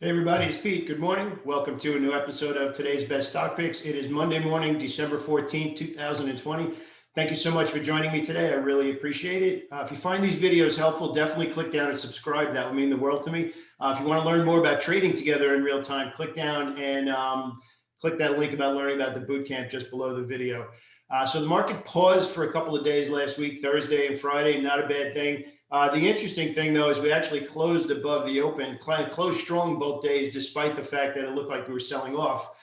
Hey everybody, it's Pete. Good morning. Welcome to a new episode of today's Best Stock Picks. It is Monday morning, December 14th, 2020. Thank you so much for joining me today. I really appreciate it. If you find these videos helpful, definitely click down and subscribe. That would mean the world to me. If you want to learn more about trading together in real time, click down and click that link about learning about the bootcamp just below the video. So the market paused for a couple of days last week, Thursday and Friday, not a bad thing. The interesting thing, though, is we actually closed above the open, closed strong both days, despite the fact that it looked like we were selling off.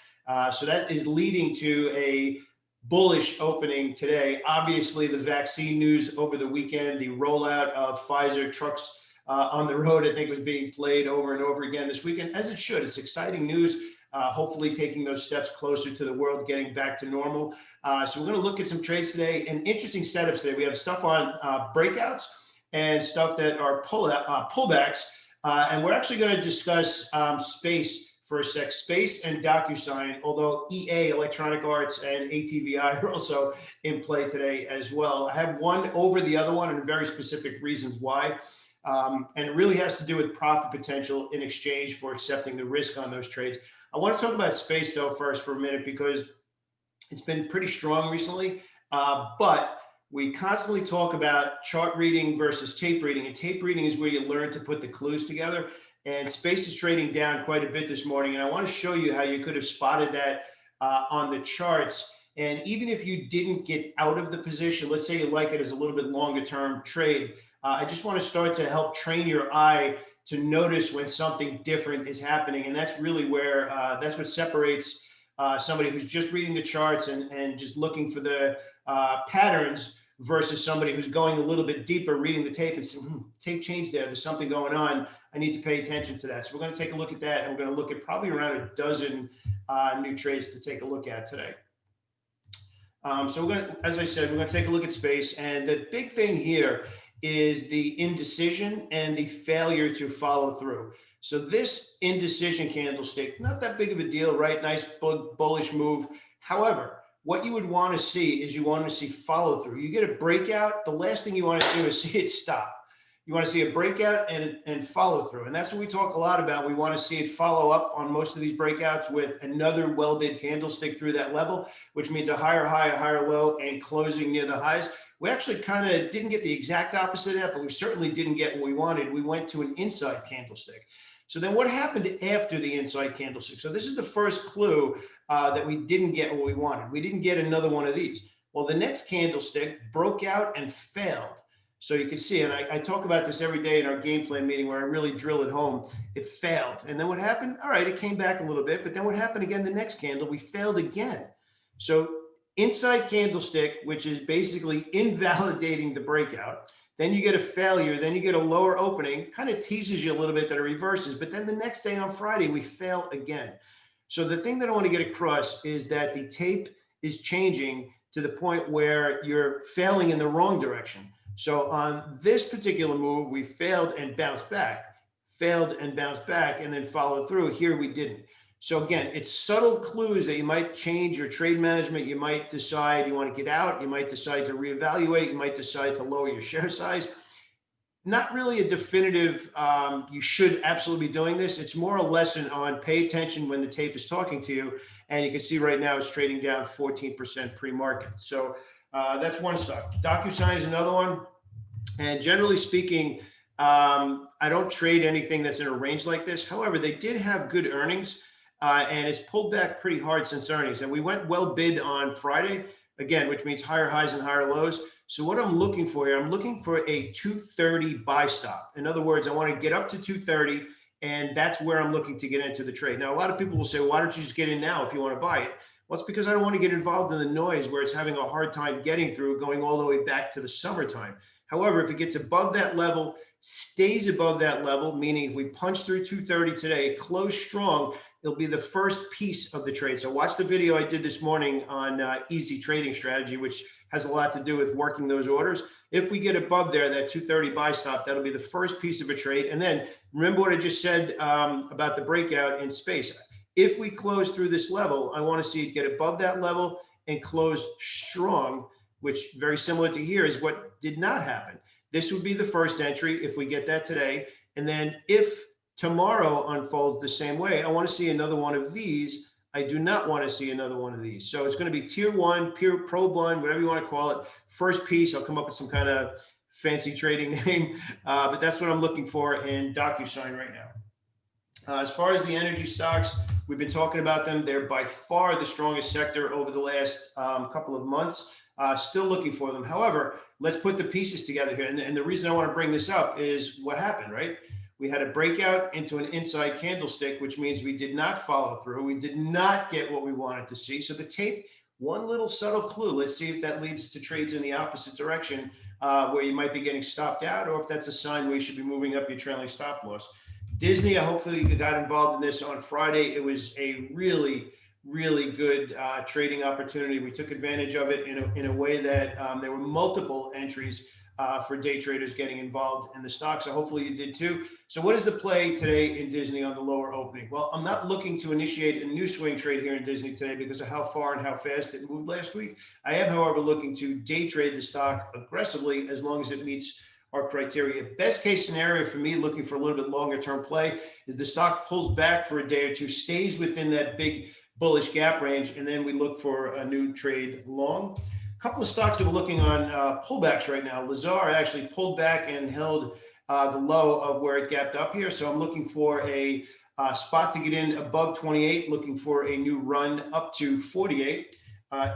So that is leading to a bullish opening today. Obviously, the vaccine news over the weekend, the rollout of Pfizer trucks on the road, I think was being played over and over again this weekend, as it should. It's exciting news. Hopefully taking those steps closer to the world getting back to normal. So we're going to look at some trades today and interesting setups today. We have stuff on breakouts and stuff that are pullbacks. And we're actually going to discuss space for a sec, space and DocuSign, although EA, Electronic Arts, and ATVI are also in play today as well. I have one over the other one and very specific reasons why. And it really has to do with profit potential in exchange for accepting the risk on those trades. I want to talk about space, though, first for a minute, because it's been pretty strong recently, but we constantly talk about chart reading versus tape reading, and tape reading is where you learn to put the clues together. And space is trading down quite a bit this morning, and I want to show you how you could have spotted that on the charts. And even if you didn't get out of the position, let's say you like it as a little bit longer term trade, I just want to start to help train your eye to notice when something different is happening. And that's really where, that's what separates somebody who's just reading the charts and just looking for the patterns versus somebody who's going a little bit deeper, reading the tape and saying, tape change there, there's something going on. I need to pay attention to that. So we're going to take a look at that, and we're going to look at probably around a dozen new trades to take a look at today. So we're going to, as I said, we're going to take a look at space. And the big thing here is the indecision and the failure to follow through. So this indecision candlestick, not that big of a deal, right? Nice bullish move. However, what you would want to see is you want to see follow through. You get a breakout, the last thing you want to do is see it stop. You want to see a breakout and follow through. And that's what we talk a lot about. We want to see it follow up on most of these breakouts with another well-bid candlestick through that level, which means a higher high, a higher low, and closing near the highs. We actually kind of didn't get the exact opposite of that, but we certainly didn't get what we wanted. We went to an inside candlestick. So then what happened after the inside candlestick? So this is the first clue that we didn't get what we wanted. We didn't get another one of these. Well, the next candlestick broke out and failed. So you can see, and I talk about this every day in our game plan meeting where I really drill it home. It failed. And then what happened? All right, it came back a little bit, but then what happened again the next candle? We failed again. So inside candlestick, which is basically invalidating the breakout. Then you get a failure, then you get a lower opening, kind of teases you a little bit that it reverses. But then the next day on Friday, we fail again. So the thing that I want to get across is that the tape is changing to the point where you're failing in the wrong direction. So on this particular move, we failed and bounced back, and then followed through. Here we didn't. So again, it's subtle clues that you might change your trade management. You might decide you want to get out. You might decide to reevaluate. You might decide to lower your share size. Not really a definitive, you should absolutely be doing this. It's more a lesson on pay attention when the tape is talking to you. And you can see right now it's trading down 14% pre-market. So that's one stock. DocuSign is another one. And generally speaking, I don't trade anything that's in a range like this. However, they did have good earnings. And it's pulled back pretty hard since earnings. And we went well bid on Friday, again, which means higher highs and higher lows. So what I'm looking for here, I'm looking for a 230 buy stop. In other words, I want to get up to 230, and that's where I'm looking to get into the trade. Now, a lot of people will say, why don't you just get in now if you want to buy it? Well, it's because I don't want to get involved in the noise where it's having a hard time getting through, going all the way back to the summertime. However, if it gets above that level, stays above that level, meaning if we punch through 230 today, close strong, it'll be the first piece of the trade. So watch the video I did this morning on easy trading strategy, which has a lot to do with working those orders. If we get above there, that 230 buy stop, that'll be the first piece of a trade. And then remember what I just said about the breakout in space. If we close through this level, I want to see it get above that level and close strong, which very similar to here is what did not happen. This would be the first entry if we get that today. And then if Tomorrow unfolds the same way. I want to see another one of these. I do not want to see another one of these. So it's going to be tier one, probe one, whatever you want to call it. First piece, I'll come up with some kind of fancy trading name, but that's what I'm looking for in DocuSign right now. As far as the energy stocks, we've been talking about them. They're by far the strongest sector over the last couple of months. Still looking for them. However, let's put the pieces together here. And the reason I want to bring this up is what happened, right? We had a breakout into an inside candlestick, which means we did not follow through. We did not get what we wanted to see. So the tape, one little subtle clue. Let's see if that leads to trades in the opposite direction, where you might be getting stopped out, or if that's a sign where you should be moving up your trailing stop loss. Disney, hopefully you got involved in this on Friday. It was a really, really good trading opportunity. We took advantage of it in a way that there were multiple entries for day traders getting involved in the stock. So hopefully you did too. So what is the play today in Disney on the lower opening? Well, I'm not looking to initiate a new swing trade here in Disney today because of how far and how fast it moved last week. I am, however, looking to day trade the stock aggressively as long as it meets our criteria. Best case scenario for me, looking for a little bit longer term play, is the stock pulls back for a day or two, stays within that big bullish gap range, and then we look for a new trade long. A couple of stocks that we're looking on pullbacks right now. LAZR actually pulled back and held the low of where it gapped up here. So I'm looking for a spot to get in above 28, looking for a new run up to 48.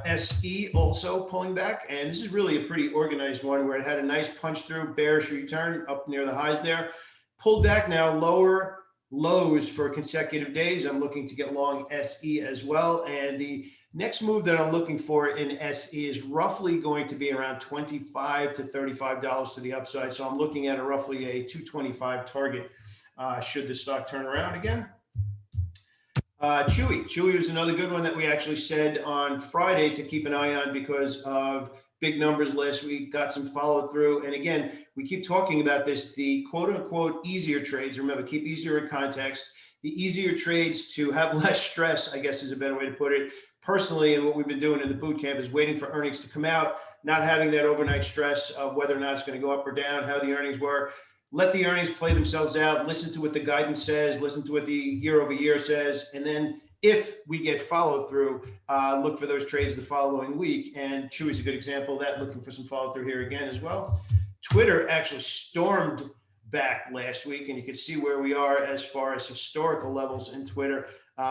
SE also pulling back, and this is really a pretty organized one where it had a nice punch through, bearish return up near the highs there. Pulled back now, lower lows for consecutive days. I'm looking to get long SE as well. And the next move that I'm looking for in SE is roughly going to be around $25 to $35 to the upside. So I'm looking at roughly a 225 target should the stock turn around again. CHWY was another good one that we actually said on Friday to keep an eye on because of big numbers last week, got some follow through. And again, we keep talking about this, the quote unquote easier trades. Remember, keep easier in context. The easier trades to have less stress, I guess is a better way to put it. Personally, and what we've been doing in the boot camp is waiting for earnings to come out, not having that overnight stress of whether or not it's going to go up or down, how the earnings were. Let the earnings play themselves out, listen to what the guidance says, listen to what the year over year says, and then if we get follow through, look for those trades the following week. And CHWY is a good example of that, looking for some follow through here again as well. Twitter actually stormed back last week, and you can see where we are as far as historical levels in Twitter.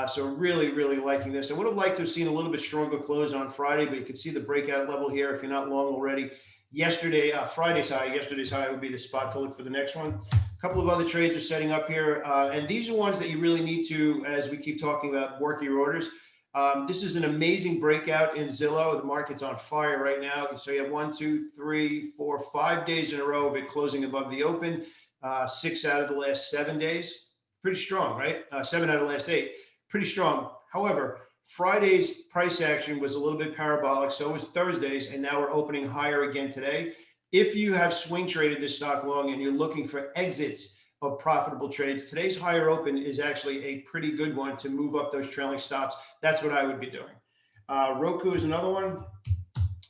So really, really liking this. I would have liked to have seen a little bit stronger close on Friday, but you can see the breakout level here if you're not long already. Yesterday, yesterday's high would be the spot to look for the next one. A couple of other trades are setting up here. And these are ones that you really need to, as we keep talking about, work your orders. This is an amazing breakout in Zillow. The market's on fire right now. So you have 1, 2, 3, 4, 5 days in a row of it closing above the open. 6 out of the last 7 days. Pretty strong, right? 7 out of the last 8. Pretty strong. However, Friday's price action was a little bit parabolic. So was Thursday's. And now we're opening higher again today. If you have swing traded this stock long and you're looking for exits of profitable trades, today's higher open is actually a pretty good one to move up those trailing stops. That's what I would be doing. Roku is another one.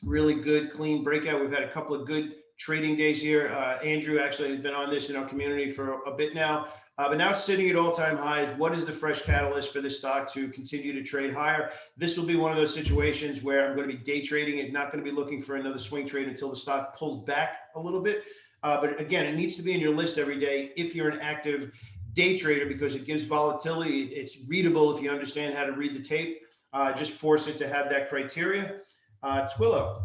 Really good, clean breakout. We've had a couple of good trading days here. Andrew actually has been on this in our community for a bit now. But now it's sitting at all-time highs. What is the fresh catalyst for this stock to continue to trade higher? This will be one of those situations where I'm going to be day trading it, not going to be looking for another swing trade until the stock pulls back a little bit. But again, it needs to be in your list every day if you're an active day trader because it gives volatility. It's readable if you understand how to read the tape. Just force it to have that criteria. Twilio.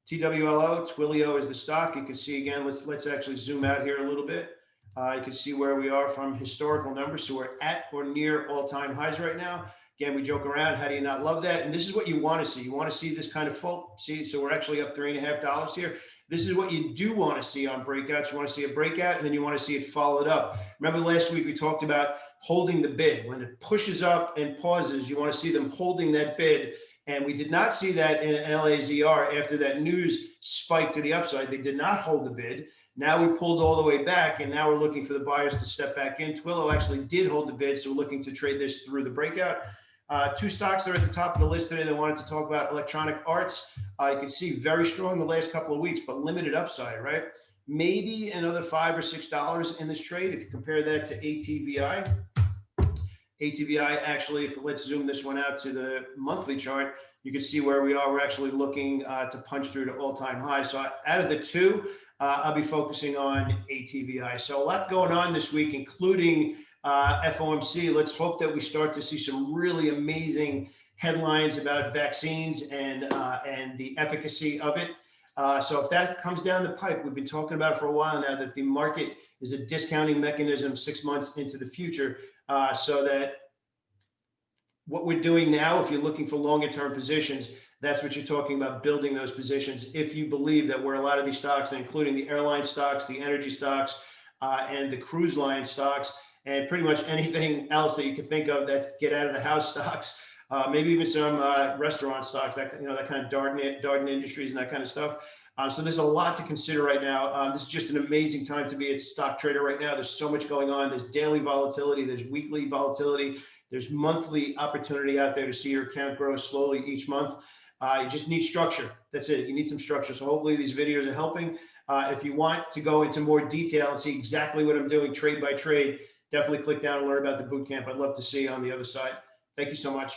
TWLO, Twilio is the stock. You can see again, let's actually zoom out here a little bit. You can see where we are from historical numbers. So we're at or near all-time highs right now. Again, we joke around. How do you not love that? And this is what you want to see. You want to see this kind of full. See, so we're actually up $3.50 here. This is what you do want to see on breakouts. You want to see a breakout, and then you want to see it followed up. Remember last week we talked about holding the bid. When it pushes up and pauses, you want to see them holding that bid. And we did not see that in LAZR after that news spike to the upside. They did not hold the bid. Now we pulled all the way back, and now we're looking for the buyers to step back in. Twilio actually did hold the bid, so we're looking to trade this through the breakout. Two stocks that are at the top of the list today that I wanted to talk about, Electronic Arts. You can see very strong the last couple of weeks, but limited upside, right? maybe another $5 or $6 in this trade. If you compare that to ATVI, actually, let's zoom this one out to the monthly chart, you can see where we are. We're actually looking to punch through to all-time highs. So out of the two, I'll be focusing on ATVI. So a lot going on this week, including FOMC. Let's hope that we start to see some really amazing headlines about vaccines and the efficacy of it. So if that comes down the pipe, we've been talking about it for a while now, that the market is a discounting mechanism 6 months into the future. So that what we're doing now, if you're looking for longer term positions, that's what you're talking about, building those positions. If you believe that where a lot of these stocks, including the airline stocks, the energy stocks, and the cruise line stocks, and pretty much anything else that you can think of that's get out of the house stocks, maybe even some restaurant stocks, that that kind of Darden Industries and that kind of stuff. So there's a lot to consider right now. This is just an amazing time to be a stock trader right now. There's so much going on. There's daily volatility. There's weekly volatility. There's monthly opportunity out there to see your account grow slowly each month. You just need structure. That's it. You need some structure. So hopefully these videos are helping. If you want to go into more detail and see exactly what I'm doing trade by trade, definitely click down and learn about the bootcamp. I'd love to see you on the other side. Thank you so much.